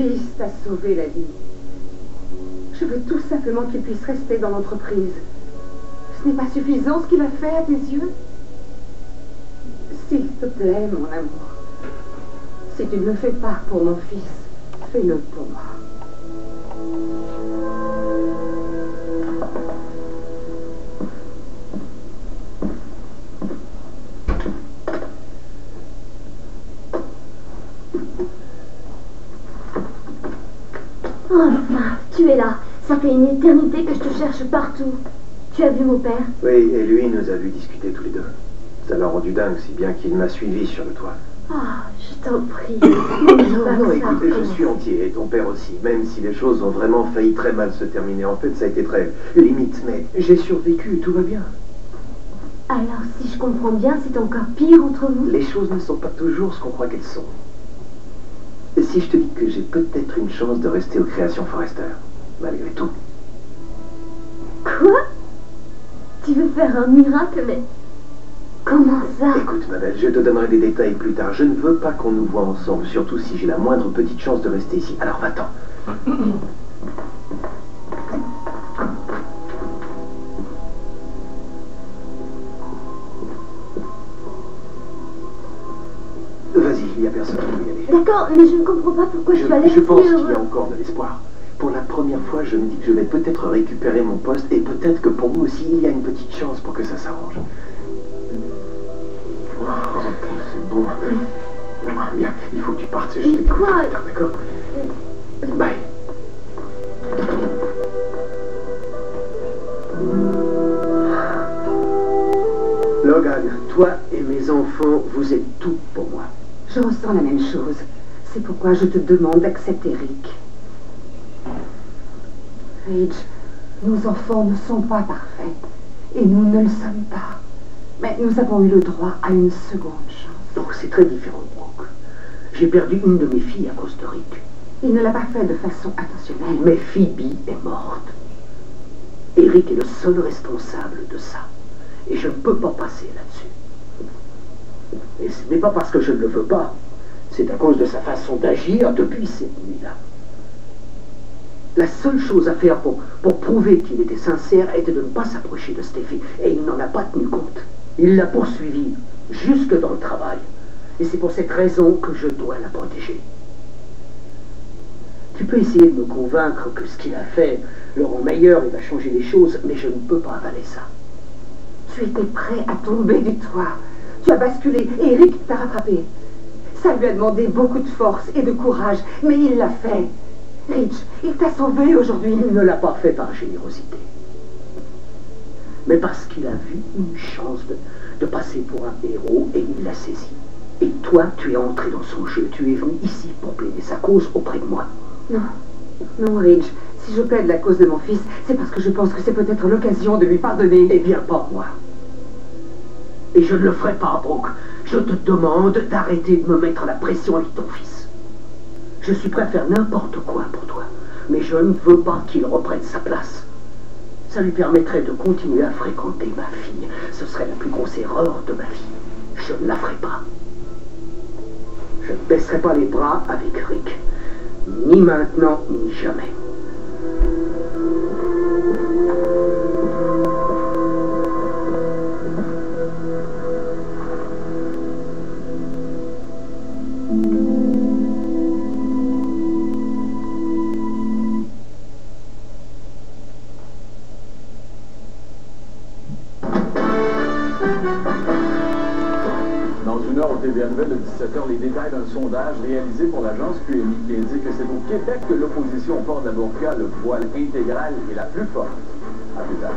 fils t'a sauvé la vie. Je veux tout simplement qu'il puisse rester dans l'entreprise. Ce n'est pas suffisant ce qu'il a fait à tes yeux? S'il te plaît, mon amour, si tu ne le fais pas pour mon fils, fais-le pour moi. Enfin, tu es là. Ça fait une éternité que je te cherche partout. Tu as vu mon père? Oui, et lui nous a vu discuter tous les deux. Ça l'a rendu dingue, si bien qu'il m'a suivi sur le toit. Ah, je t'en prie. Non, écoute, je suis entier, et ton père aussi. Même si les choses ont vraiment failli très mal se terminer. En fait, ça a été très limite, mais j'ai survécu, tout va bien. Alors, si je comprends bien, c'est encore pire entre vous? Les choses ne sont pas toujours ce qu'on croit qu'elles sont. Et si je te dis que j'ai peut-être une chance de rester aux Créations Forrester, malgré tout. Quoi? Tu veux faire un miracle, mais... Comment ça? Écoute, ma belle, je te donnerai des détails plus tard. Je ne veux pas qu'on nous voit ensemble, surtout si j'ai la moindre petite chance de rester ici. Alors va-t'en. Vas-y, il n'y a personne qui peut y aller. D'accord, mais je ne comprends pas pourquoi tu as l'air Je pense si qu'il heureux. y a encore de l'espoir. Pour la première fois, je me dis que je vais peut-être récupérer mon poste et peut-être que pour nous aussi, il y a une petite chance pour que ça s'arrange. Oh, c'est bon. Bien, il faut que tu partes. Je Mais t'écoute. quoi? D'accord? Bye. Logan, toi et mes enfants, vous êtes tout pour moi. Je ressens la même chose. C'est pourquoi je te demande d'accepter Rick. Ridge, nos enfants ne sont pas parfaits. Et nous ne le sommes pas. Mais nous avons eu le droit à une seconde chance. Donc c'est très différent, Brooke. J'ai perdu une de mes filles à cause de Rick. Il ne l'a pas fait de façon intentionnelle. Mais Phoebe est morte. Et Rick est le seul responsable de ça. Et je ne peux pas passer là-dessus. Et ce n'est pas parce que je ne le veux pas. C'est à cause de sa façon d'agir depuis cette nuit-là. La seule chose à faire pour prouver qu'il était sincère était de ne pas s'approcher de Steffi. Et il n'en a pas tenu compte. Il l'a poursuivie jusque dans le travail. Et c'est pour cette raison que je dois la protéger. Tu peux essayer de me convaincre que ce qu'il a fait le rend meilleur et va changer les choses, mais je ne peux pas avaler ça. Tu étais prêt à tomber du toit. Tu as basculé et Rick t'a rattrapé. Ça lui a demandé beaucoup de force et de courage, mais il l'a fait. Ridge, il t'a sauvé aujourd'hui. Il ne l'a pas fait par générosité, mais parce qu'il a vu une chance de passer pour un héros et il l'a saisi. Et toi, tu es entré dans son jeu. Tu es venu ici pour plaider sa cause auprès de moi. Non, non, Ridge. Si je plaide la cause de mon fils, c'est parce que je pense que c'est peut-être l'occasion de lui pardonner. Eh bien, pas moi. Et je ne le ferai pas, Brooke. Je te demande d'arrêter de me mettre la pression avec ton fils. Je suis prêt à faire n'importe quoi pour toi, mais je ne veux pas qu'il reprenne sa place. Ça lui permettrait de continuer à fréquenter ma fille. Ce serait la plus grosse erreur de ma vie. Je ne la ferai pas. Je ne baisserai pas les bras avec Rick. Ni maintenant, ni jamais. Dans une heure, au TVA Nouvelle de 17h, les détails d'un sondage réalisé pour l'agence QMI qui indique que c'est au Québec que l'opposition au port de la burqa, le voile intégral, est la plus forte. À plus tard.